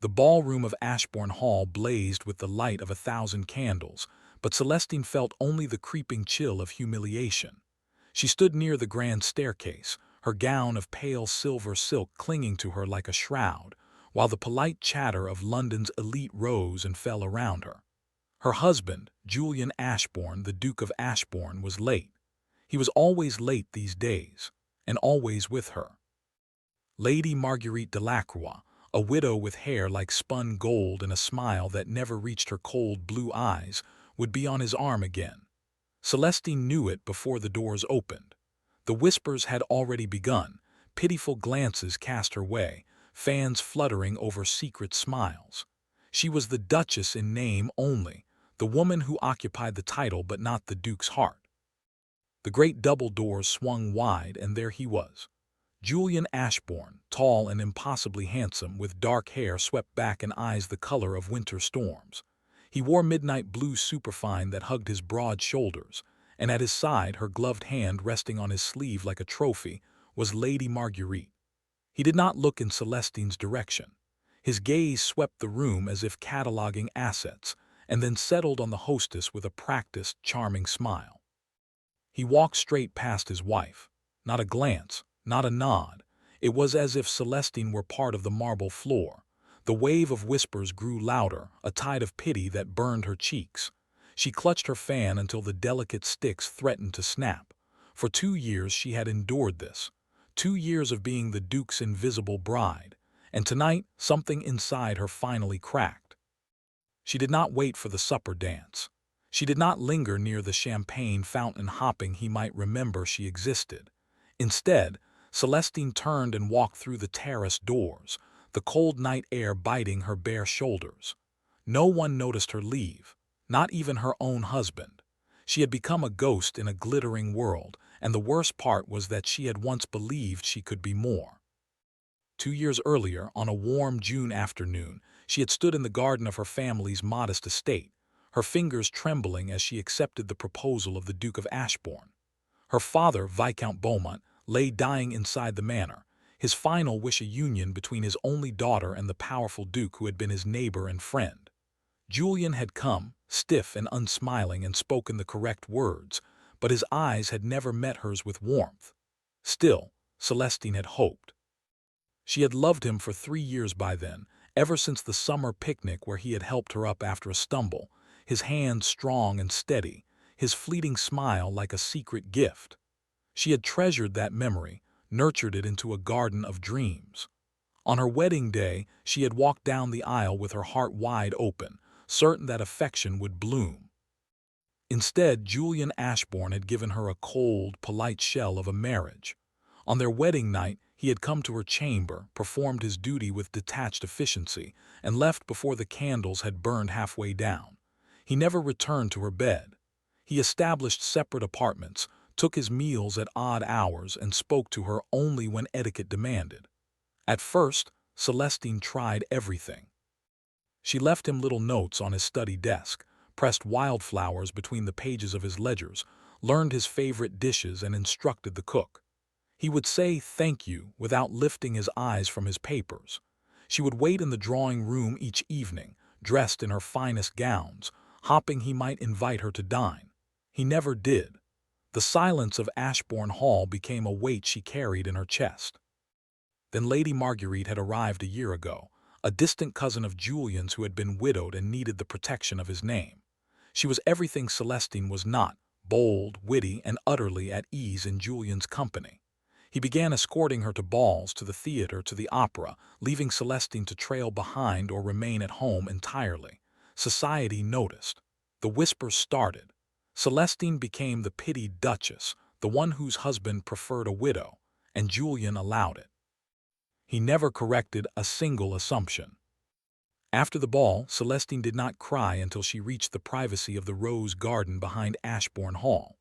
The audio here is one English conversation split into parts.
The ballroom of Ashbourne Hall blazed with the light of 1,000 candles, but Celestine felt only the creeping chill of humiliation. She stood near the grand staircase, her gown of pale silver silk clinging to her like a shroud, while the polite chatter of London's elite rose and fell around her. Her husband, Julian Ashbourne, the Duke of Ashbourne, was late. He was always late these days, and always with her. Lady Marguerite Delacroix, a widow with hair like spun gold and a smile that never reached her cold blue eyes, would be on his arm again. Celestine knew it before the doors opened. The whispers had already begun, pitiful glances cast her way, fans fluttering over secret smiles. She was the Duchess in name only, the woman who occupied the title but not the Duke's heart. The great double doors swung wide, and there he was. Julian Ashbourne, tall and impossibly handsome, with dark hair swept back and eyes the color of winter storms. He wore midnight blue superfine that hugged his broad shoulders, and at his side, her gloved hand resting on his sleeve like a trophy, was Lady Marguerite. He did not look in Celestine's direction. His gaze swept the room as if cataloging assets, and then settled on the hostess with a practiced, charming smile. He walked straight past his wife. Not a glance, not a nod. It was as if Celestine were part of the marble floor. The wave of whispers grew louder, a tide of pity that burned her cheeks. She clutched her fan until the delicate sticks threatened to snap. For 2 years she had endured this. 2 years of being the Duke's invisible bride. And tonight, something inside her finally cracked. She did not wait for the supper dance. She did not linger near the champagne fountain hoping he might remember she existed. Instead, Celestine turned and walked through the terrace doors, the cold night air biting her bare shoulders. No one noticed her leave, not even her own husband. She had become a ghost in a glittering world, and the worst part was that she had once believed she could be more. 2 years earlier, on a warm June afternoon, she had stood in the garden of her family's modest estate, her fingers trembling as she accepted the proposal of the Duke of Ashbourne. Her father, Viscount Beaumont, lay dying inside the manor, his final wish a union between his only daughter and the powerful Duke who had been his neighbor and friend. Julian had come, stiff and unsmiling, and spoken the correct words, but his eyes had never met hers with warmth. Still, Celestine had hoped. She had loved him for 3 years by then, ever since the summer picnic where he had helped her up after a stumble, his hand strong and steady, his fleeting smile like a secret gift. She had treasured that memory, nurtured it into a garden of dreams. On her wedding day, she had walked down the aisle with her heart wide open, certain that affection would bloom. Instead, Julian Ashbourne had given her a cold, polite shell of a marriage. On their wedding night, he had come to her chamber, performed his duty with detached efficiency, and left before the candles had burned halfway down. He never returned to her bed. He established separate apartments, took his meals at odd hours, and spoke to her only when etiquette demanded. At first, Celestine tried everything. She left him little notes on his study desk, pressed wildflowers between the pages of his ledgers, learned his favorite dishes, and instructed the cook. He would say thank you without lifting his eyes from his papers. She would wait in the drawing room each evening, dressed in her finest gowns, hoping he might invite her to dine. He never did. The silence of Ashbourne Hall became a weight she carried in her chest. Then Lady Marguerite had arrived a year ago, a distant cousin of Julian's who had been widowed and needed the protection of his name. She was everything Celestine was not, bold, witty, and utterly at ease in Julian's company. He began escorting her to balls, to the theater, to the opera, leaving Celestine to trail behind or remain at home entirely. Society noticed. The whispers started. Celestine became the pitied duchess, the one whose husband preferred a widow, and Julian allowed it. He never corrected a single assumption. After the ball, Celestine did not cry until she reached the privacy of the rose garden behind Ashbourne Hall.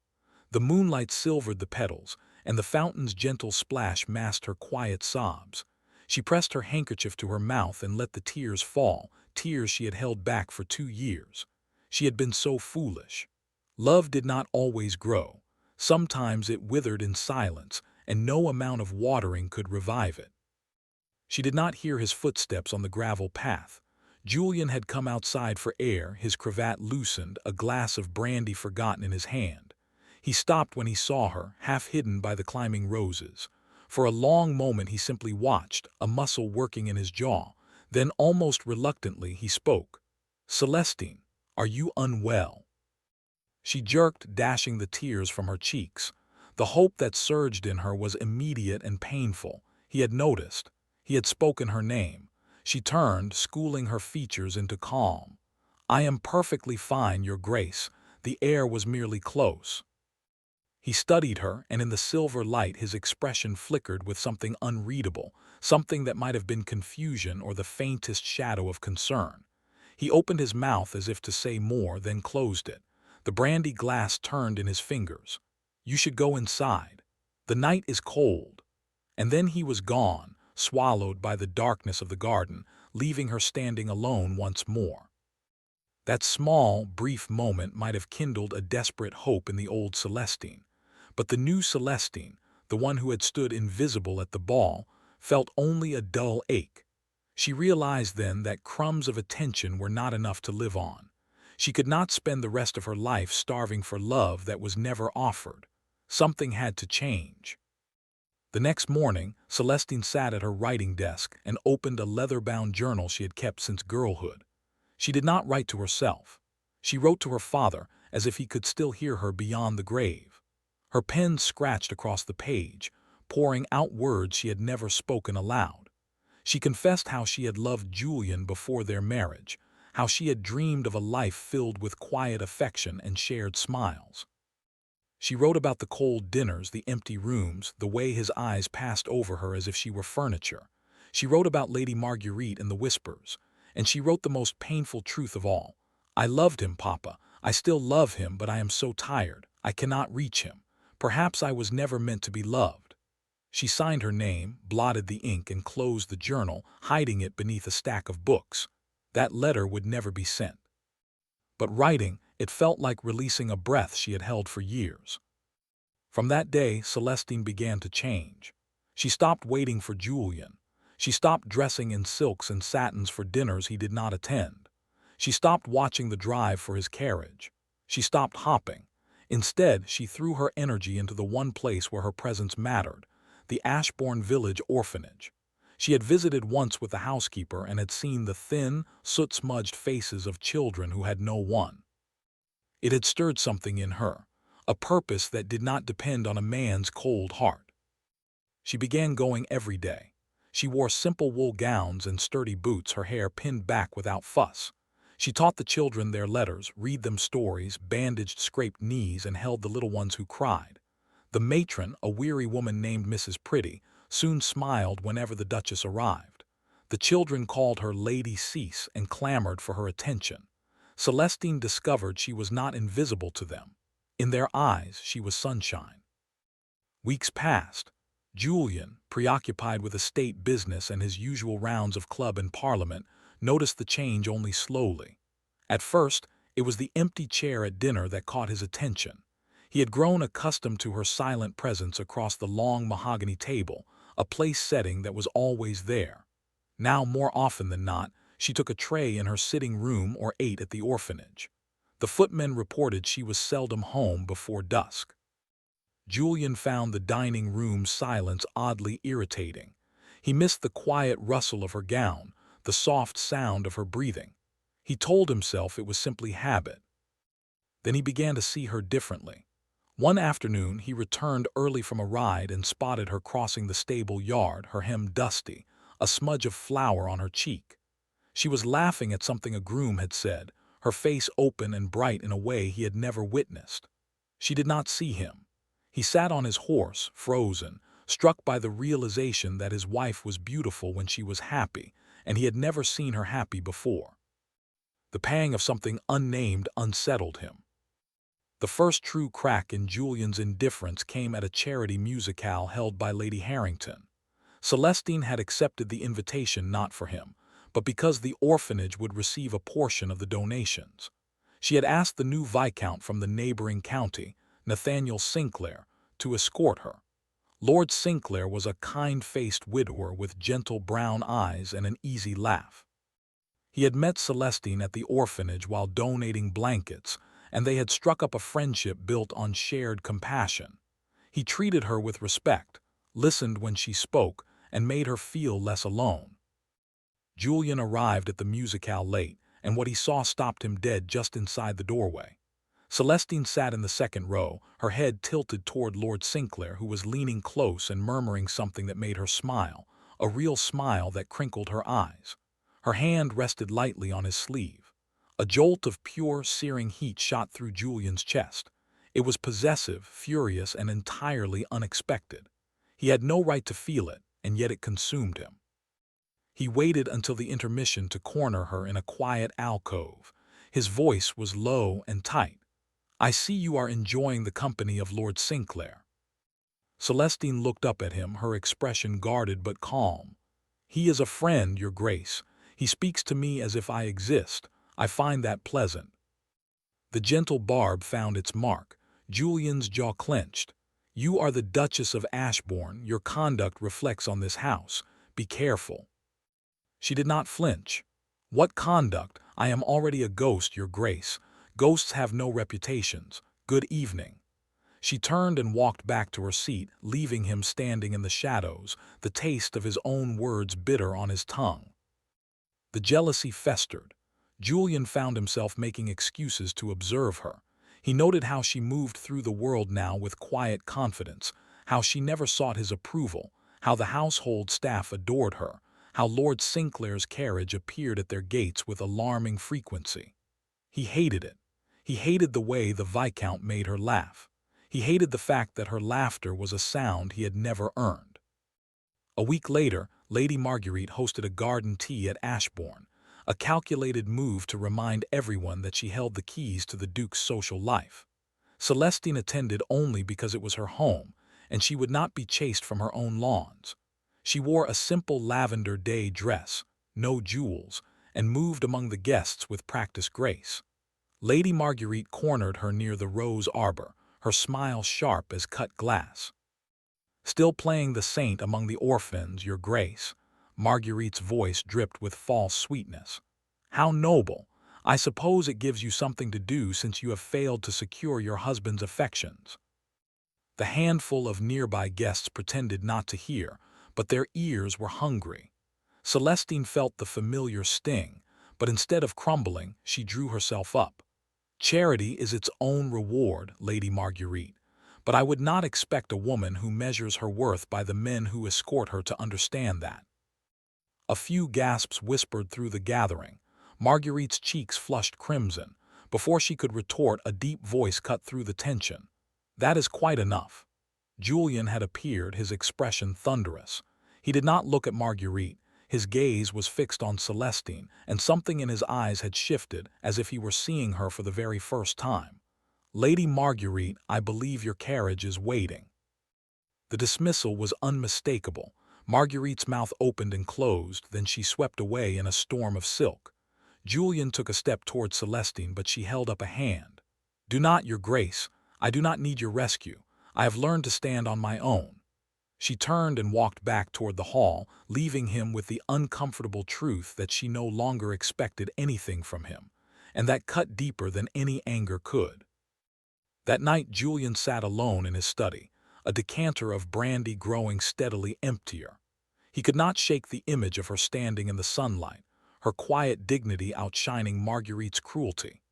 The moonlight silvered the petals, and the fountain's gentle splash masked her quiet sobs. She pressed her handkerchief to her mouth and let the tears fall, tears she had held back for 2 years. She had been so foolish. Love did not always grow. Sometimes it withered in silence, and no amount of watering could revive it. She did not hear his footsteps on the gravel path. Julian had come outside for air, his cravat loosened, a glass of brandy forgotten in his hand. He stopped when he saw her, half hidden by the climbing roses. For a long moment he simply watched, a muscle working in his jaw. Then, almost reluctantly, he spoke. "Celestine, are you unwell?" She jerked, dashing the tears from her cheeks. The hope that surged in her was immediate and painful. He had noticed. He had spoken her name. She turned, schooling her features into calm. "I am perfectly fine, Your Grace." The air was merely close. He studied her, and in the silver light his expression flickered with something unreadable, something that might have been confusion or the faintest shadow of concern. He opened his mouth as if to say more, then closed it. The brandy glass turned in his fingers. "You should go inside. The night is cold." And then he was gone, swallowed by the darkness of the garden, leaving her standing alone once more. That small, brief moment might have kindled a desperate hope in the old Celestine. But the new Celestine, the one who had stood invisible at the ball, felt only a dull ache. She realized then that crumbs of attention were not enough to live on. She could not spend the rest of her life starving for love that was never offered. Something had to change. The next morning, Celestine sat at her writing desk and opened a leather-bound journal she had kept since girlhood. She did not write to herself. She wrote to her father, as if he could still hear her beyond the grave. Her pen scratched across the page, pouring out words she had never spoken aloud. She confessed how she had loved Julian before their marriage, how she had dreamed of a life filled with quiet affection and shared smiles. She wrote about the cold dinners, the empty rooms, the way his eyes passed over her as if she were furniture. She wrote about Lady Marguerite and the whispers. And she wrote the most painful truth of all. "I loved him, Papa. I still love him, but I am so tired. I cannot reach him. Perhaps I was never meant to be loved." She signed her name, blotted the ink, and closed the journal, hiding it beneath a stack of books. That letter would never be sent. But writing, it felt like releasing a breath she had held for years. From that day, Celestine began to change. She stopped waiting for Julian. She stopped dressing in silks and satins for dinners he did not attend. She stopped watching the drive for his carriage. She stopped hopping. Instead, she threw her energy into the one place where her presence mattered, the Ashbourne Village orphanage. She had visited once with the housekeeper and had seen the thin, soot-smudged faces of children who had no one. It had stirred something in her, a purpose that did not depend on a man's cold heart. She began going every day. She wore simple wool gowns and sturdy boots, her hair pinned back without fuss. She taught the children their letters, read them stories, bandaged scraped knees, and held the little ones who cried. The matron, a weary woman named Mrs. Pretty, soon smiled whenever the Duchess arrived. The children called her Lady Cease and clamored for her attention. Celestine discovered she was not invisible to them. In their eyes, she was sunshine. Weeks passed. Julian, preoccupied with estate business and his usual rounds of club and parliament, noticed the change only slowly. At first, it was the empty chair at dinner that caught his attention. He had grown accustomed to her silent presence across the long mahogany table, a place setting that was always there. Now, more often than not, she took a tray in her sitting room or ate at the orphanage. The footmen reported she was seldom home before dusk. Julian found the dining room silence oddly irritating. He missed the quiet rustle of her gown, the soft sound of her breathing. He told himself it was simply habit. Then he began to see her differently. One afternoon he returned early from a ride and spotted her crossing the stable yard, her hem dusty, a smudge of flour on her cheek. She was laughing at something a groom had said, her face open and bright in a way he had never witnessed. She did not see him. He sat on his horse, frozen, struck by the realization that his wife was beautiful when she was happy, and he had never seen her happy before. The pang of something unnamed unsettled him. The first true crack in Julian's indifference came at a charity musicale held by Lady Harrington. Celestine had accepted the invitation not for him, but because the orphanage would receive a portion of the donations. She had asked the new Viscount from the neighboring county, Nathaniel Sinclair, to escort her. Lord Sinclair was a kind-faced widower with gentle brown eyes and an easy laugh. He had met Celestine at the orphanage while donating blankets, and they had struck up a friendship built on shared compassion. He treated her with respect, listened when she spoke, and made her feel less alone. Julian arrived at the musicale late, and what he saw stopped him dead just inside the doorway. Celestine sat in the second row, her head tilted toward Lord Sinclair, who was leaning close and murmuring something that made her smile, a real smile that crinkled her eyes. Her hand rested lightly on his sleeve. A jolt of pure, searing heat shot through Julian's chest. It was possessive, furious, and entirely unexpected. He had no right to feel it, and yet it consumed him. He waited until the intermission to corner her in a quiet alcove. His voice was low and tight. "I see you are enjoying the company of Lord Sinclair." Celestine looked up at him, her expression guarded but calm. "He is a friend, Your Grace. He speaks to me as if I exist. I find that pleasant." The gentle barb found its mark. Julian's jaw clenched. "You are the Duchess of Ashbourne. Your conduct reflects on this house. Be careful." She did not flinch. "What conduct? I am already a ghost, Your Grace. Ghosts have no reputations. Good evening." She turned and walked back to her seat, leaving him standing in the shadows, the taste of his own words bitter on his tongue. The jealousy festered. Julian found himself making excuses to observe her. He noted how she moved through the world now with quiet confidence, how she never sought his approval, how the household staff adored her, how Lord Sinclair's carriage appeared at their gates with alarming frequency. He hated it. He hated the way the Viscount made her laugh. He hated the fact that her laughter was a sound he had never earned. A week later, Lady Marguerite hosted a garden tea at Ashbourne, a calculated move to remind everyone that she held the keys to the Duke's social life. Celestine attended only because it was her home, and she would not be chased from her own lawns. She wore a simple lavender day dress, no jewels, and moved among the guests with practiced grace. Lady Marguerite cornered her near the rose arbor, her smile sharp as cut glass. "Still playing the saint among the orphans, Your Grace." Marguerite's voice dripped with false sweetness. "How noble! I suppose it gives you something to do since you have failed to secure your husband's affections." The handful of nearby guests pretended not to hear, but their ears were hungry. Celestine felt the familiar sting, but instead of crumbling, she drew herself up. "Charity is its own reward, Lady Marguerite, but I would not expect a woman who measures her worth by the men who escort her to understand that." A few gasps whispered through the gathering. Marguerite's cheeks flushed crimson. Before she could retort, a deep voice cut through the tension. "That is quite enough." Julian had appeared, his expression thunderous. He did not look at Marguerite. His gaze was fixed on Celestine, and something in his eyes had shifted, as if he were seeing her for the very first time. "Lady Marguerite, I believe your carriage is waiting." The dismissal was unmistakable. Marguerite's mouth opened and closed, then she swept away in a storm of silk. Julian took a step toward Celestine, but she held up a hand. "Do not, Your Grace. I do not need your rescue. I have learned to stand on my own." She turned and walked back toward the hall, leaving him with the uncomfortable truth that she no longer expected anything from him, and that cut deeper than any anger could. That night Julian sat alone in his study, a decanter of brandy growing steadily emptier. He could not shake the image of her standing in the sunlight, her quiet dignity outshining Marguerite's cruelty.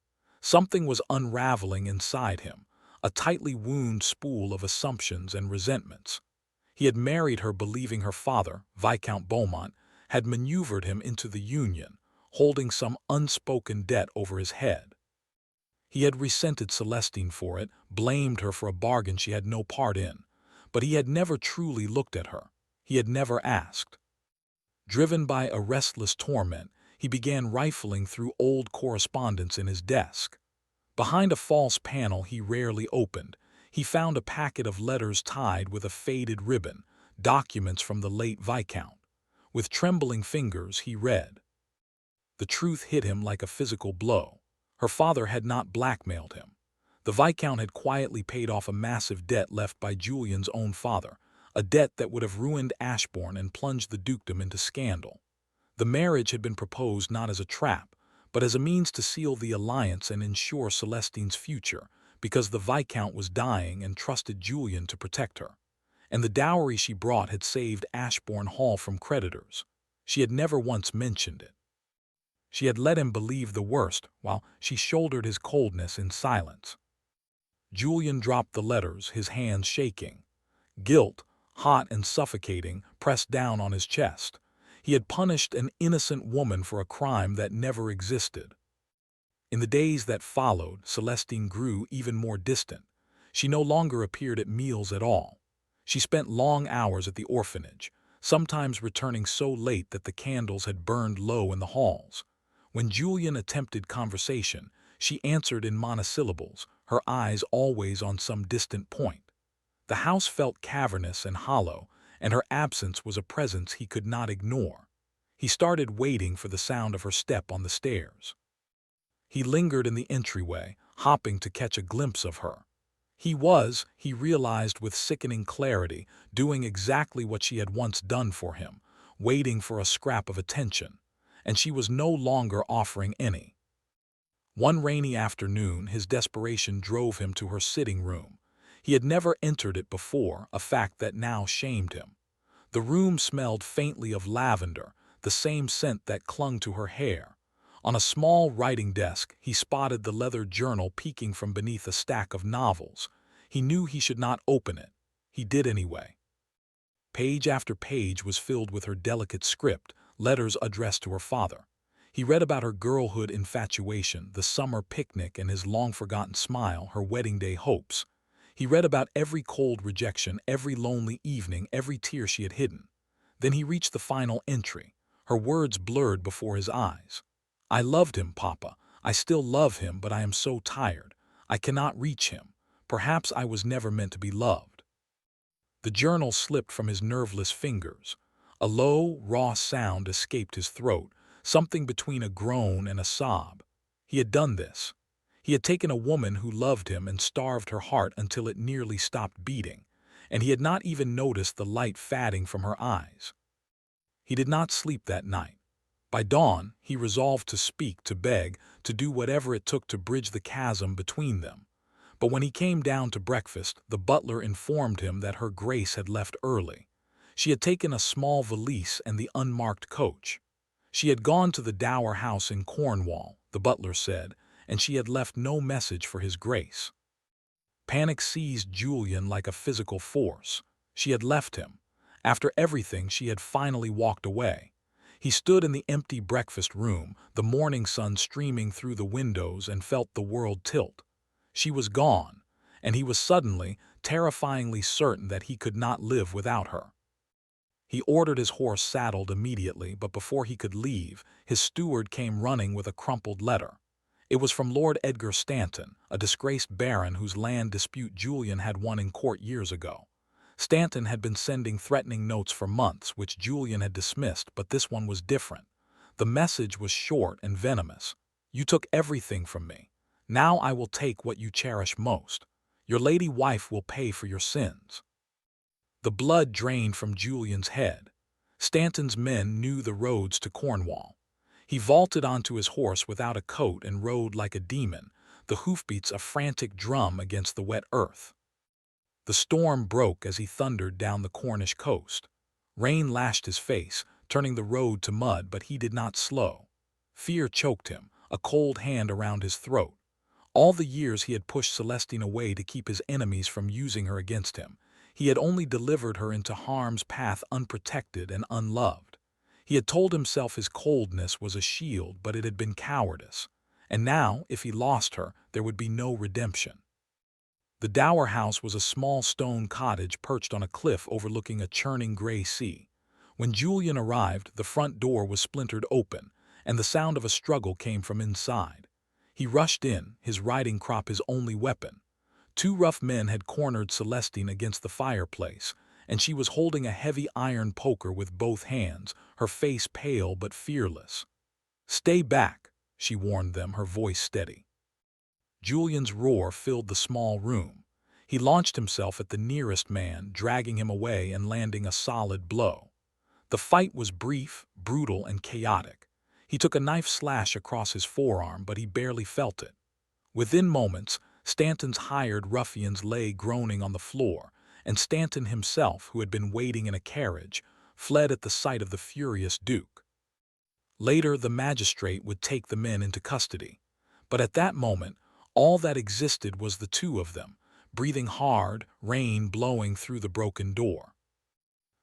Something was unraveling inside him, a tightly wound spool of assumptions and resentments. He had married her believing her father, Viscount Beaumont, had maneuvered him into the union, holding some unspoken debt over his head. He had resented Celestine for it, blamed her for a bargain she had no part in, but he had never truly looked at her. He had never asked. Driven by a restless torment, he began rifling through old correspondence in his desk. Behind a false panel he rarely opened, he found a packet of letters tied with a faded ribbon, documents from the late Viscount. With trembling fingers he read. The truth hit him like a physical blow. Her father had not blackmailed him. The Viscount had quietly paid off a massive debt left by Julian's own father, a debt that would have ruined Ashbourne and plunged the dukedom into scandal. The marriage had been proposed not as a trap, but as a means to seal the alliance and ensure Celestine's future, because the Viscount was dying and trusted Julian to protect her. And the dowry she brought had saved Ashbourne Hall from creditors. She had never once mentioned it. She had let him believe the worst, while she shouldered his coldness in silence. Julian dropped the letters, his hands shaking. Guilt, hot and suffocating, pressed down on his chest. He had punished an innocent woman for a crime that never existed. In the days that followed, Celestine grew even more distant. She no longer appeared at meals at all. She spent long hours at the orphanage, sometimes returning so late that the candles had burned low in the halls. When Julian attempted conversation, she answered in monosyllables, her eyes always on some distant point. The house felt cavernous and hollow, and her absence was a presence he could not ignore. He started waiting for the sound of her step on the stairs. He lingered in the entryway, hopping to catch a glimpse of her. He realized with sickening clarity, doing exactly what she had once done for him, waiting for a scrap of attention, and she was no longer offering any. One rainy afternoon, his desperation drove him to her sitting room. He had never entered it before, a fact that now shamed him. The room smelled faintly of lavender, the same scent that clung to her hair. On a small writing desk, he spotted the leather journal peeking from beneath a stack of novels. He knew he should not open it. He did anyway. Page after page was filled with her delicate script, letters addressed to her father. He read about her girlhood infatuation, the summer picnic and his long-forgotten smile, her wedding day hopes. He read about every cold rejection, every lonely evening, every tear she had hidden. Then he reached the final entry. Her words blurred before his eyes. "I loved him, Papa. I still love him, but I am so tired. I cannot reach him. Perhaps I was never meant to be loved." The journal slipped from his nerveless fingers. A low, raw sound escaped his throat, something between a groan and a sob. He had done this. He had taken a woman who loved him and starved her heart until it nearly stopped beating, and he had not even noticed the light fading from her eyes. He did not sleep that night. By dawn, he resolved to speak, to beg, to do whatever it took to bridge the chasm between them. But when he came down to breakfast, the butler informed him that her Grace had left early. She had taken a small valise and the unmarked coach. She had gone to the dower house in Cornwall, the butler said, and she had left no message for his Grace. Panic seized Julian like a physical force. She had left him. After everything, she had finally walked away. He stood in the empty breakfast room, the morning sun streaming through the windows, and felt the world tilt. She was gone, and he was suddenly, terrifyingly certain that he could not live without her. He ordered his horse saddled immediately, but before he could leave, his steward came running with a crumpled letter. It was from Lord Edgar Stanton, a disgraced baron whose land dispute Julian had won in court years ago. Stanton had been sending threatening notes for months, which Julian had dismissed, but this one was different. The message was short and venomous. "You took everything from me. Now I will take what you cherish most. Your lady wife will pay for your sins." The blood drained from Julian's head. Stanton's men knew the roads to Cornwall. He vaulted onto his horse without a coat and rode like a demon, the hoofbeats a frantic drum against the wet earth. The storm broke as he thundered down the Cornish coast. Rain lashed his face, turning the road to mud, but he did not slow. Fear choked him, a cold hand around his throat. All the years he had pushed Celestine away to keep his enemies from using her against him. He had only delivered her into harm's path unprotected and unloved. He had told himself his coldness was a shield, but it had been cowardice. And now, if he lost her, there would be no redemption. The dower house was a small stone cottage perched on a cliff overlooking a churning gray sea. When Julian arrived, the front door was splintered open, and the sound of a struggle came from inside. He rushed in, his riding crop his only weapon. Two rough men had cornered Celestine against the fireplace, and she was holding a heavy iron poker with both hands, her face pale but fearless. "Stay back," she warned them, her voice steady. Julian's roar filled the small room. He launched himself at the nearest man, dragging him away and landing a solid blow. The fight was brief, brutal, and chaotic. He took a knife slash across his forearm, but he barely felt it. Within moments, Stanton's hired ruffians lay groaning on the floor, and Stanton himself, who had been waiting in a carriage, fled at the sight of the furious Duke. Later, the magistrate would take the men into custody. But at that moment, all that existed was the two of them, breathing hard, rain blowing through the broken door.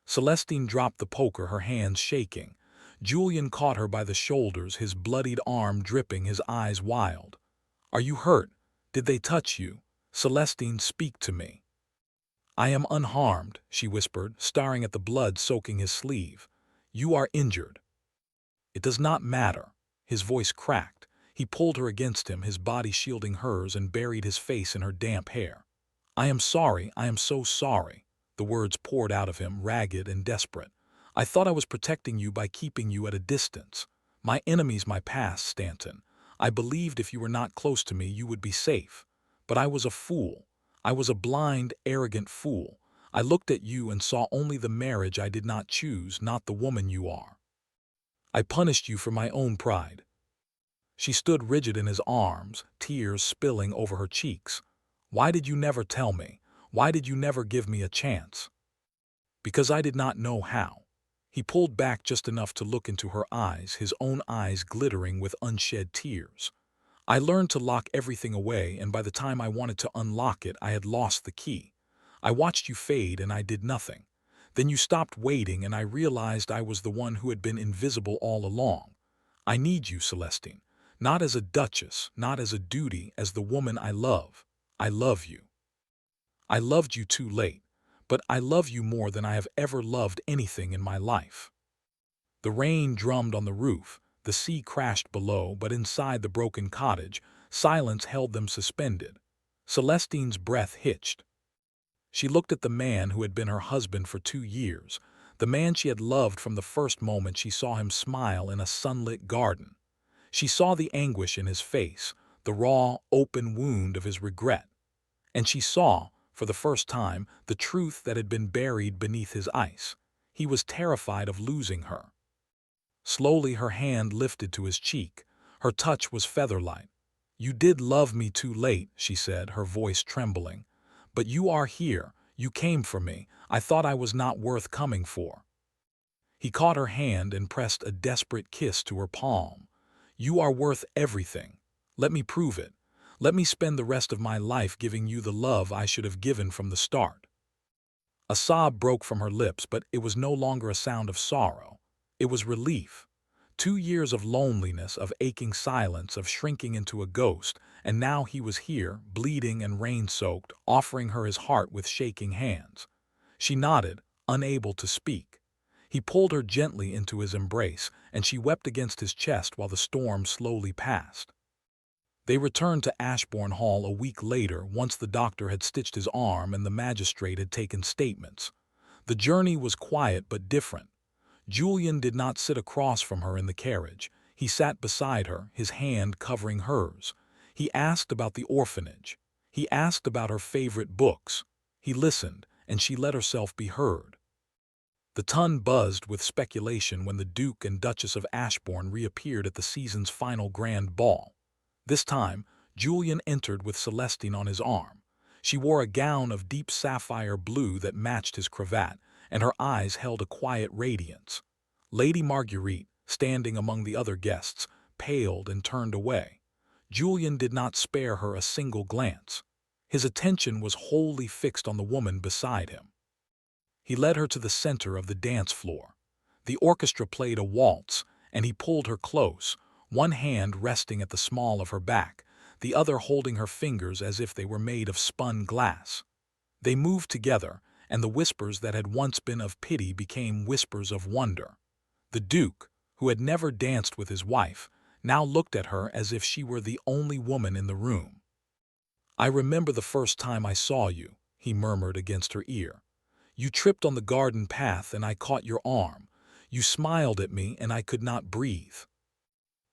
Celestine dropped the poker, her hands shaking. Julian caught her by the shoulders, his bloodied arm dripping, his eyes wild. "Are you hurt? Did they touch you? Celestine, speak to me." "I am unharmed," she whispered, staring at the blood soaking his sleeve. "You are injured." "It does not matter." His voice cracked. He pulled her against him, his body shielding hers, and buried his face in her damp hair. "I am sorry, I am so sorry." The words poured out of him, ragged and desperate. "I thought I was protecting you by keeping you at a distance. My enemy's my past, Stanton. I believed if you were not close to me, you would be safe. But I was a fool. I was a blind, arrogant fool. I looked at you and saw only the marriage I did not choose, not the woman you are. I punished you for my own pride." She stood rigid in his arms, tears spilling over her cheeks. "Why did you never tell me? Why did you never give me a chance?" "Because I did not know how." He pulled back just enough to look into her eyes, his own eyes glittering with unshed tears. "I learned to lock everything away, and by the time I wanted to unlock it, I had lost the key. I watched you fade, and I did nothing. Then you stopped waiting, and I realized I was the one who had been invisible all along. I need you, Celestine. Not as a duchess, not as a duty, as the woman I love. I love you. I loved you too late, but I love you more than I have ever loved anything in my life." The rain drummed on the roof, the sea crashed below, but inside the broken cottage, silence held them suspended. Celestine's breath hitched. She looked at the man who had been her husband for 2 years, the man she had loved from the first moment she saw him smile in a sunlit garden. She saw the anguish in his face, the raw, open wound of his regret. And she saw, for the first time, the truth that had been buried beneath his ice. He was terrified of losing her. Slowly her hand lifted to his cheek. Her touch was feather-light. "You did love me too late," she said, her voice trembling. "But you are here. You came for me. I thought I was not worth coming for." He caught her hand and pressed a desperate kiss to her palm. "You are worth everything. Let me prove it. Let me spend the rest of my life giving you the love I should have given from the start." A sob broke from her lips, but it was no longer a sound of sorrow. It was relief. 2 years of loneliness, of aching silence, of shrinking into a ghost, and now he was here, bleeding and rain-soaked, offering her his heart with shaking hands. She nodded, unable to speak. He pulled her gently into his embrace, and she wept against his chest while the storm slowly passed. They returned to Ashbourne Hall a week later, once the doctor had stitched his arm and the magistrate had taken statements. The journey was quiet but different. Julian did not sit across from her in the carriage. He sat beside her, his hand covering hers. He asked about the orphanage. He asked about her favorite books. He listened, and she let herself be heard. The Tun buzzed with speculation when the Duke and Duchess of Ashbourne reappeared at the season's final grand ball. This time, Julian entered with Celestine on his arm. She wore a gown of deep sapphire blue that matched his cravat, and her eyes held a quiet radiance. Lady Marguerite, standing among the other guests, paled and turned away. Julian did not spare her a single glance. His attention was wholly fixed on the woman beside him. He led her to the center of the dance floor. The orchestra played a waltz, and he pulled her close, one hand resting at the small of her back, the other holding her fingers as if they were made of spun glass. They moved together, and the whispers that had once been of pity became whispers of wonder. The Duke, who had never danced with his wife, now looked at her as if she were the only woman in the room. "I remember the first time I saw you," he murmured against her ear. "You tripped on the garden path and I caught your arm. You smiled at me and I could not breathe."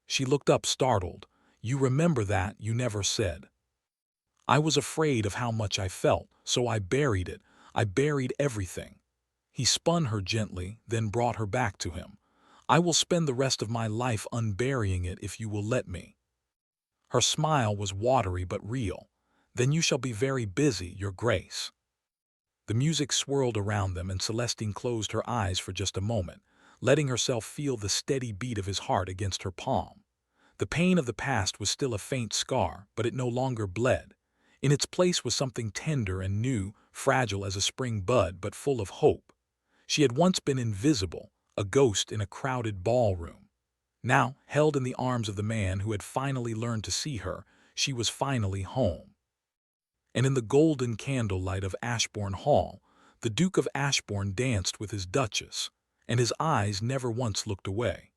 She looked up startled. "You remember that, you never said." I was afraid of how much I felt, so I buried it. I buried everything. He spun her gently, then brought her back to him. I will spend the rest of my life unburying it if you will let me. Her smile was watery but real. Then you shall be very busy, Your Grace. The music swirled around them, and Celestine closed her eyes for just a moment, letting herself feel the steady beat of his heart against her palm. The pain of the past was still a faint scar, but it no longer bled. In its place was something tender and new, fragile as a spring bud, but full of hope. She had once been invisible, a ghost in a crowded ballroom. Now, held in the arms of the man who had finally learned to see her, she was finally home. And in the golden candlelight of Ashbourne Hall, the Duke of Ashbourne danced with his Duchess, and his eyes never once looked away.